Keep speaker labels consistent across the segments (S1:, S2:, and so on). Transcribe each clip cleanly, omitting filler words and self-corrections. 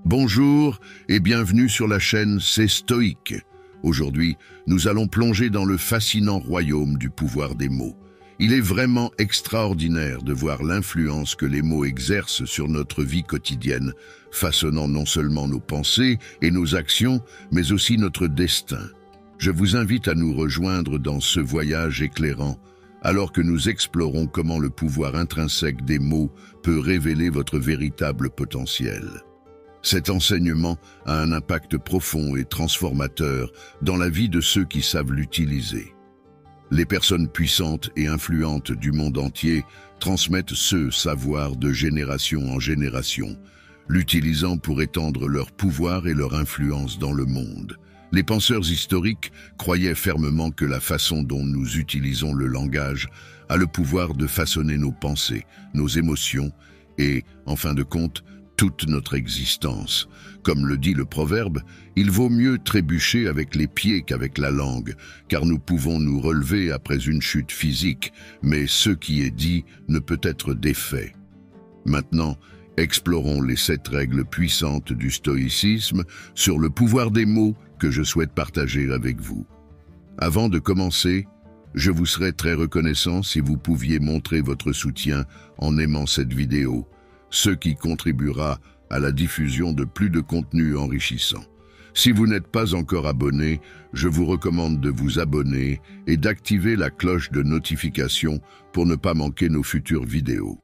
S1: Bonjour et bienvenue sur la chaîne C'est Stoïque. Aujourd'hui, nous allons plonger dans le fascinant royaume du pouvoir des mots. Il est vraiment extraordinaire de voir l'influence que les mots exercent sur notre vie quotidienne, façonnant non seulement nos pensées et nos actions, mais aussi notre destin. Je vous invite à nous rejoindre dans ce voyage éclairant, alors que nous explorons comment le pouvoir intrinsèque des mots peut révéler votre véritable potentiel. Cet enseignement a un impact profond et transformateur dans la vie de ceux qui savent l'utiliser. Les personnes puissantes et influentes du monde entier transmettent ce savoir de génération en génération, l'utilisant pour étendre leur pouvoir et leur influence dans le monde. Les penseurs historiques croyaient fermement que la façon dont nous utilisons le langage a le pouvoir de façonner nos pensées, nos émotions et, en fin de compte, toute notre existence. Comme le dit le proverbe, il vaut mieux trébucher avec les pieds qu'avec la langue, car nous pouvons nous relever après une chute physique, mais ce qui est dit ne peut être défait. Maintenant, explorons les 7 règles puissantes du stoïcisme sur le pouvoir des mots que je souhaite partager avec vous. Avant de commencer, je vous serais très reconnaissant si vous pouviez montrer votre soutien en aimant cette vidéo, ce qui contribuera à la diffusion de plus de contenu enrichissant. Si vous n'êtes pas encore abonné, je vous recommande de vous abonner et d'activer la cloche de notification pour ne pas manquer nos futures vidéos.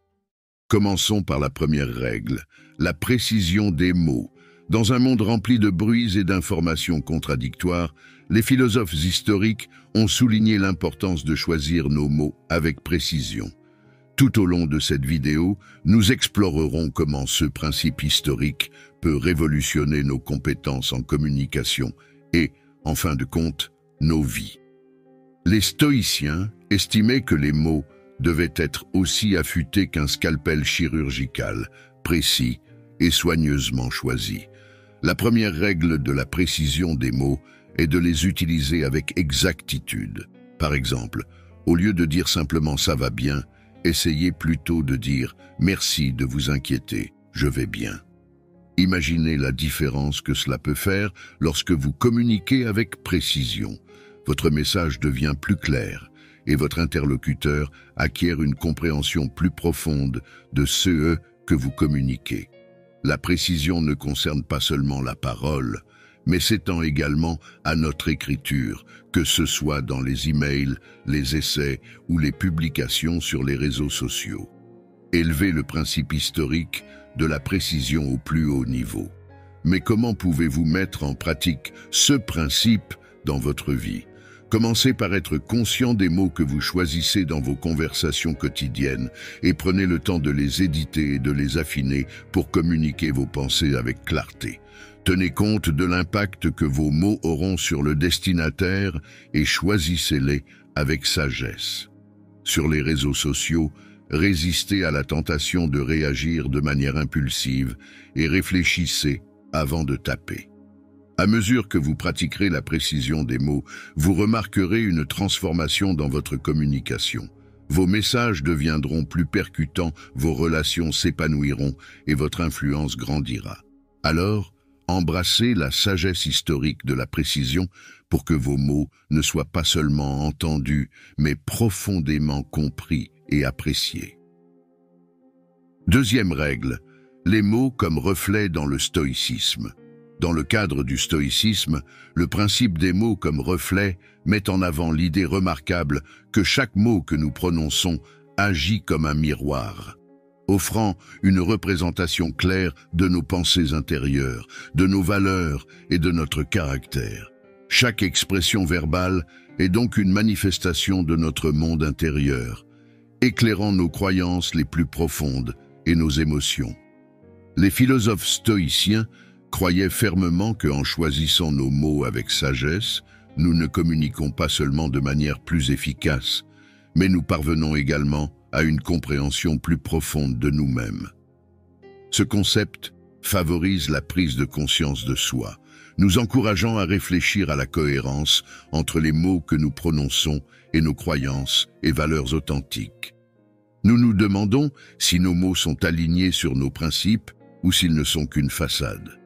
S1: Commençons par la première règle, la précision des mots. Dans un monde rempli de bruits et d'informations contradictoires, les philosophes historiques ont souligné l'importance de choisir nos mots avec précision. Tout au long de cette vidéo, nous explorerons comment ce principe historique peut révolutionner nos compétences en communication et, en fin de compte, nos vies. Les stoïciens estimaient que les mots devaient être aussi affûtés qu'un scalpel chirurgical, précis et soigneusement choisi. La première règle de la précision des mots est de les utiliser avec exactitude. Par exemple, au lieu de dire simplement « ça va bien », essayez plutôt de dire « merci de vous inquiéter, je vais bien ». Imaginez la différence que cela peut faire lorsque vous communiquez avec précision. Votre message devient plus clair et votre interlocuteur acquiert une compréhension plus profonde de ce que vous communiquez. La précision ne concerne pas seulement la parole, mais s'étend également à notre écriture, que ce soit dans les emails, les essais ou les publications sur les réseaux sociaux. Élevez le principe historique de la précision au plus haut niveau. Mais comment pouvez-vous mettre en pratique ce principe dans votre vie? Commencez par être conscient des mots que vous choisissez dans vos conversations quotidiennes et prenez le temps de les éditer et de les affiner pour communiquer vos pensées avec clarté. Tenez compte de l'impact que vos mots auront sur le destinataire et choisissez-les avec sagesse. Sur les réseaux sociaux, résistez à la tentation de réagir de manière impulsive et réfléchissez avant de taper. À mesure que vous pratiquerez la précision des mots, vous remarquerez une transformation dans votre communication. Vos messages deviendront plus percutants, vos relations s'épanouiront et votre influence grandira. Alors, embrassez la sagesse historique de la précision pour que vos mots ne soient pas seulement entendus, mais profondément compris et appréciés. Deuxième règle, les mots comme reflet dans le stoïcisme. Dans le cadre du stoïcisme, le principe des mots comme reflet met en avant l'idée remarquable que chaque mot que nous prononçons agit comme un miroir, offrant une représentation claire de nos pensées intérieures, de nos valeurs et de notre caractère. Chaque expression verbale est donc une manifestation de notre monde intérieur, éclairant nos croyances les plus profondes et nos émotions. Les philosophes stoïciens croyaient fermement qu'en choisissant nos mots avec sagesse, nous ne communiquons pas seulement de manière plus efficace, mais nous parvenons également à une compréhension plus profonde de nous-mêmes. Ce concept favorise la prise de conscience de soi, nous encourageant à réfléchir à la cohérence entre les mots que nous prononçons et nos croyances et valeurs authentiques. Nous nous demandons si nos mots sont alignés sur nos principes ou s'ils ne sont qu'une façade.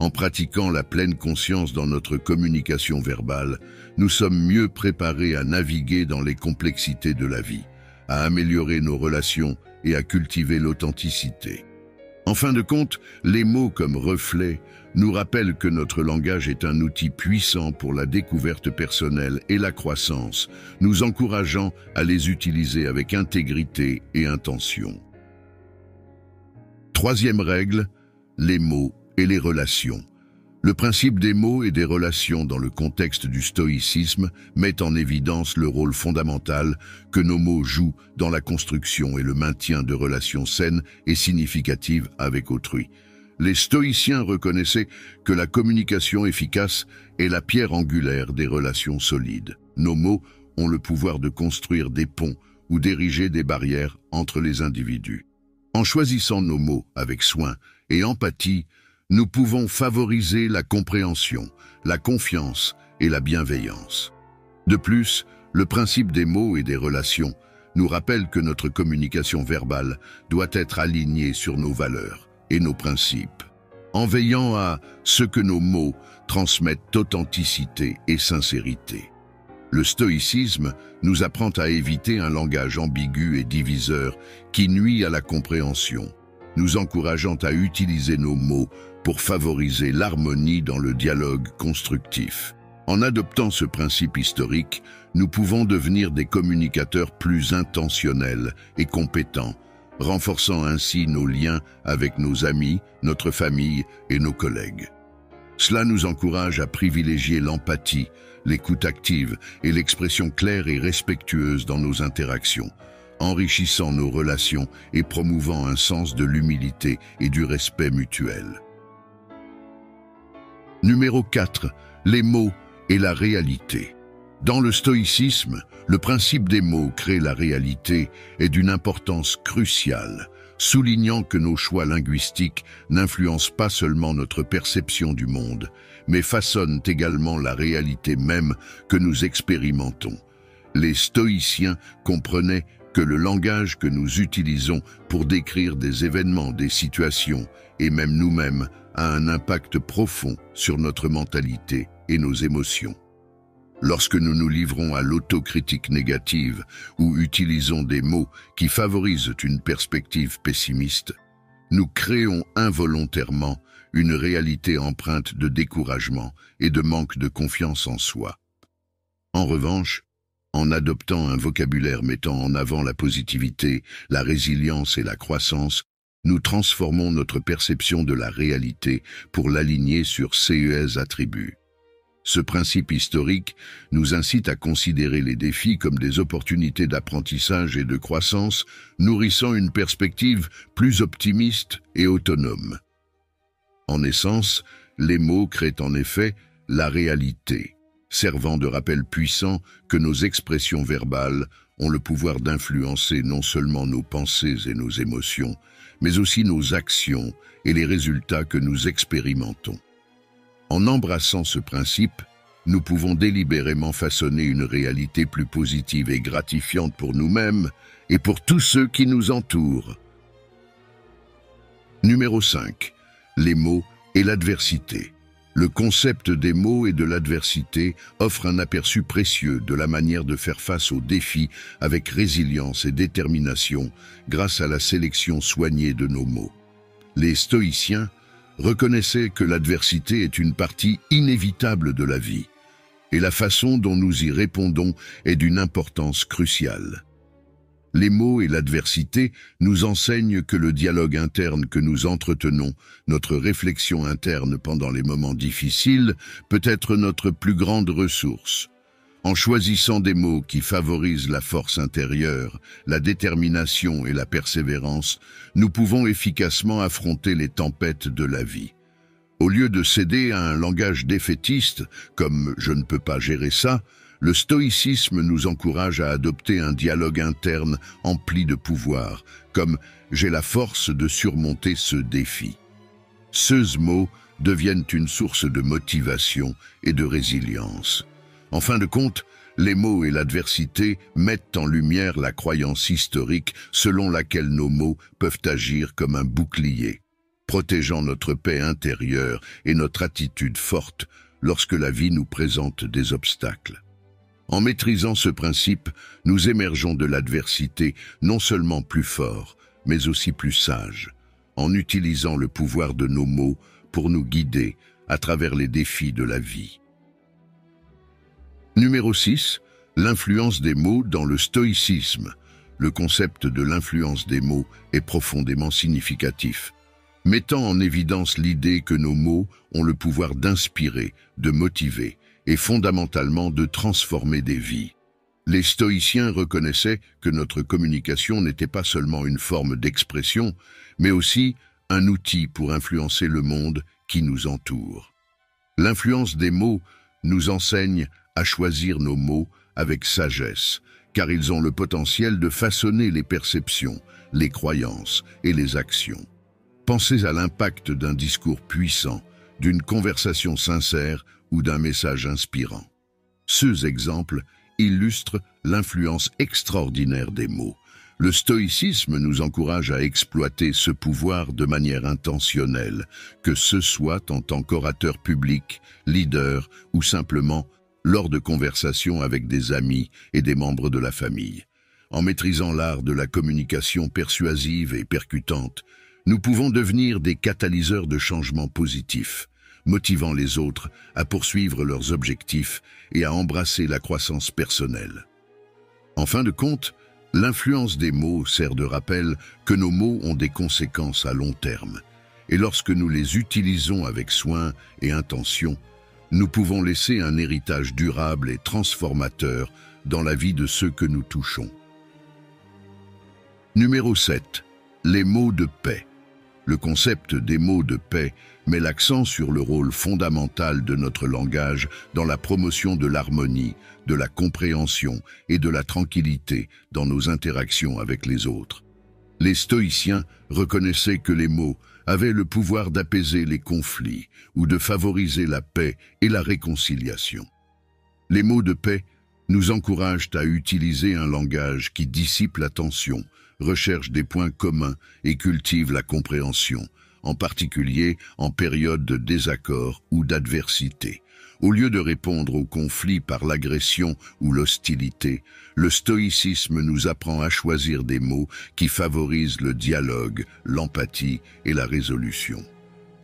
S1: En pratiquant la pleine conscience dans notre communication verbale, nous sommes mieux préparés à naviguer dans les complexités de la vie, à améliorer nos relations et à cultiver l'authenticité. En fin de compte, les mots comme reflets nous rappellent que notre langage est un outil puissant pour la découverte personnelle et la croissance, nous encourageant à les utiliser avec intégrité et intention. Troisième règle, les mots et les relations. Le principe des mots et des relations dans le contexte du stoïcisme met en évidence le rôle fondamental que nos mots jouent dans la construction et le maintien de relations saines et significatives avec autrui. Les stoïciens reconnaissaient que la communication efficace est la pierre angulaire des relations solides. Nos mots ont le pouvoir de construire des ponts ou d'ériger des barrières entre les individus. En choisissant nos mots avec soin et empathie, nous pouvons favoriser la compréhension, la confiance et la bienveillance. De plus, le principe des mots et des relations nous rappelle que notre communication verbale doit être alignée sur nos valeurs et nos principes, en veillant à ce que nos mots transmettent authenticité et sincérité. Le stoïcisme nous apprend à éviter un langage ambigu et diviseur qui nuit à la compréhension, nous encourageant à utiliser nos mots pour favoriser l'harmonie dans le dialogue constructif. En adoptant ce principe historique, nous pouvons devenir des communicateurs plus intentionnels et compétents, renforçant ainsi nos liens avec nos amis, notre famille et nos collègues. Cela nous encourage à privilégier l'empathie, l'écoute active et l'expression claire et respectueuse dans nos interactions, enrichissant nos relations et promouvant un sens de l'humilité et du respect mutuel. Numéro 4. Les mots et la réalité. Dans le stoïcisme, le principe des mots crée la réalité est d'une importance cruciale, soulignant que nos choix linguistiques n'influencent pas seulement notre perception du monde, mais façonnent également la réalité même que nous expérimentons. Les stoïciens comprenaient que le langage que nous utilisons pour décrire des événements, des situations et même nous-mêmes a un impact profond sur notre mentalité et nos émotions. Lorsque nous nous livrons à l'autocritique négative ou utilisons des mots qui favorisent une perspective pessimiste, nous créons involontairement une réalité empreinte de découragement et de manque de confiance en soi. En revanche, en adoptant un vocabulaire mettant en avant la positivité, la résilience et la croissance, nous transformons notre perception de la réalité pour l'aligner sur ces attributs. Ce principe historique nous incite à considérer les défis comme des opportunités d'apprentissage et de croissance, nourrissant une perspective plus optimiste et autonome. En essence, les mots créent en effet la réalité, servant de rappel puissant que nos expressions verbales ont le pouvoir d'influencer non seulement nos pensées et nos émotions, mais aussi nos actions et les résultats que nous expérimentons. En embrassant ce principe, nous pouvons délibérément façonner une réalité plus positive et gratifiante pour nous-mêmes et pour tous ceux qui nous entourent. Numéro 5. Les mots et l'adversité. Le concept des mots et de l'adversité offre un aperçu précieux de la manière de faire face aux défis avec résilience et détermination grâce à la sélection soignée de nos mots. Les stoïciens reconnaissaient que l'adversité est une partie inévitable de la vie, et la façon dont nous y répondons est d'une importance cruciale. Les mots et l'adversité nous enseignent que le dialogue interne que nous entretenons, notre réflexion interne pendant les moments difficiles, peut être notre plus grande ressource. En choisissant des mots qui favorisent la force intérieure, la détermination et la persévérance, nous pouvons efficacement affronter les tempêtes de la vie. Au lieu de céder à un langage défaitiste, comme « je ne peux pas gérer ça », le stoïcisme nous encourage à adopter un dialogue interne empli de pouvoir, comme « j'ai la force de surmonter ce défi ». Ces mots deviennent une source de motivation et de résilience. En fin de compte, les mots et l'adversité mettent en lumière la croyance historique selon laquelle nos mots peuvent agir comme un bouclier. protégeant notre paix intérieure et notre attitude forte lorsque la vie nous présente des obstacles. En maîtrisant ce principe, nous émergeons de l'adversité non seulement plus forts, mais aussi plus sages, en utilisant le pouvoir de nos mots pour nous guider à travers les défis de la vie. Numéro 6. L'influence des mots dans le stoïcisme. Le concept de l'influence des mots est profondément significatif, mettant en évidence l'idée que nos mots ont le pouvoir d'inspirer, de motiver et fondamentalement de transformer des vies. Les stoïciens reconnaissaient que notre communication n'était pas seulement une forme d'expression, mais aussi un outil pour influencer le monde qui nous entoure. L'influence des mots nous enseigne à choisir nos mots avec sagesse, car ils ont le potentiel de façonner les perceptions, les croyances et les actions. Pensez à l'impact d'un discours puissant, d'une conversation sincère ou d'un message inspirant. Ces exemples illustrent l'influence extraordinaire des mots. Le stoïcisme nous encourage à exploiter ce pouvoir de manière intentionnelle, que ce soit en tant qu'orateur public, leader ou simplement lors de conversations avec des amis et des membres de la famille. En maîtrisant l'art de la communication persuasive et percutante, nous pouvons devenir des catalyseurs de changements positifs, motivant les autres à poursuivre leurs objectifs et à embrasser la croissance personnelle. En fin de compte, l'influence des mots sert de rappel que nos mots ont des conséquences à long terme, et lorsque nous les utilisons avec soin et intention, nous pouvons laisser un héritage durable et transformateur dans la vie de ceux que nous touchons. Numéro 7. Les mots de paix. Le concept des mots de paix met l'accent sur le rôle fondamental de notre langage dans la promotion de l'harmonie, de la compréhension et de la tranquillité dans nos interactions avec les autres. Les stoïciens reconnaissaient que les mots avaient le pouvoir d'apaiser les conflits ou de favoriser la paix et la réconciliation. Les mots de paix nous encouragent à utiliser un langage qui dissipe la tension, recherche des points communs et cultive la compréhension, en particulier en période de désaccord ou d'adversité. Au lieu de répondre aux conflits par l'agression ou l'hostilité, le stoïcisme nous apprend à choisir des mots qui favorisent le dialogue, l'empathie et la résolution.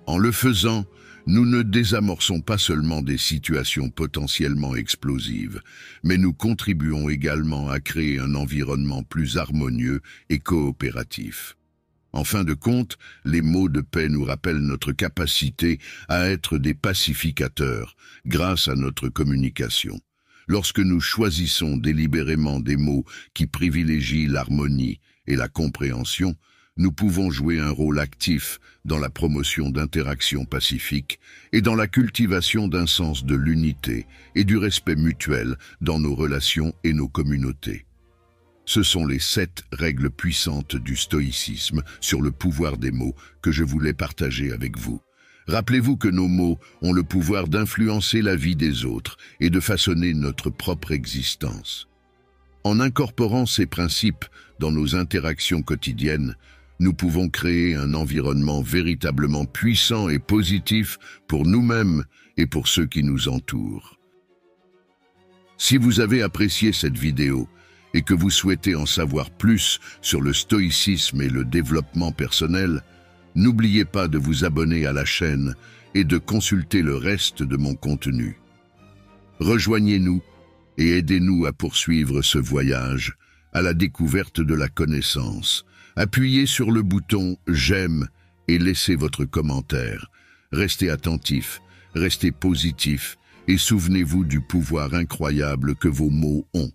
S1: En le faisant, nous ne désamorçons pas seulement des situations potentiellement explosives, mais nous contribuons également à créer un environnement plus harmonieux et coopératif. En fin de compte, les mots de paix nous rappellent notre capacité à être des pacificateurs grâce à notre communication. Lorsque nous choisissons délibérément des mots qui privilégient l'harmonie et la compréhension, nous pouvons jouer un rôle actif dans la promotion d'interactions pacifiques et dans la cultivation d'un sens de l'unité et du respect mutuel dans nos relations et nos communautés. Ce sont les 7 règles puissantes du stoïcisme sur le pouvoir des mots que je voulais partager avec vous. Rappelez-vous que nos mots ont le pouvoir d'influencer la vie des autres et de façonner notre propre existence. En incorporant ces principes dans nos interactions quotidiennes, nous pouvons créer un environnement véritablement puissant et positif pour nous-mêmes et pour ceux qui nous entourent. Si vous avez apprécié cette vidéo et que vous souhaitez en savoir plus sur le stoïcisme et le développement personnel, n'oubliez pas de vous abonner à la chaîne et de consulter le reste de mon contenu. Rejoignez-nous et aidez-nous à poursuivre ce voyage à la découverte de la connaissance. Appuyez sur le bouton « J'aime » et laissez votre commentaire. Restez attentifs, restez positifs et souvenez-vous du pouvoir incroyable que vos mots ont.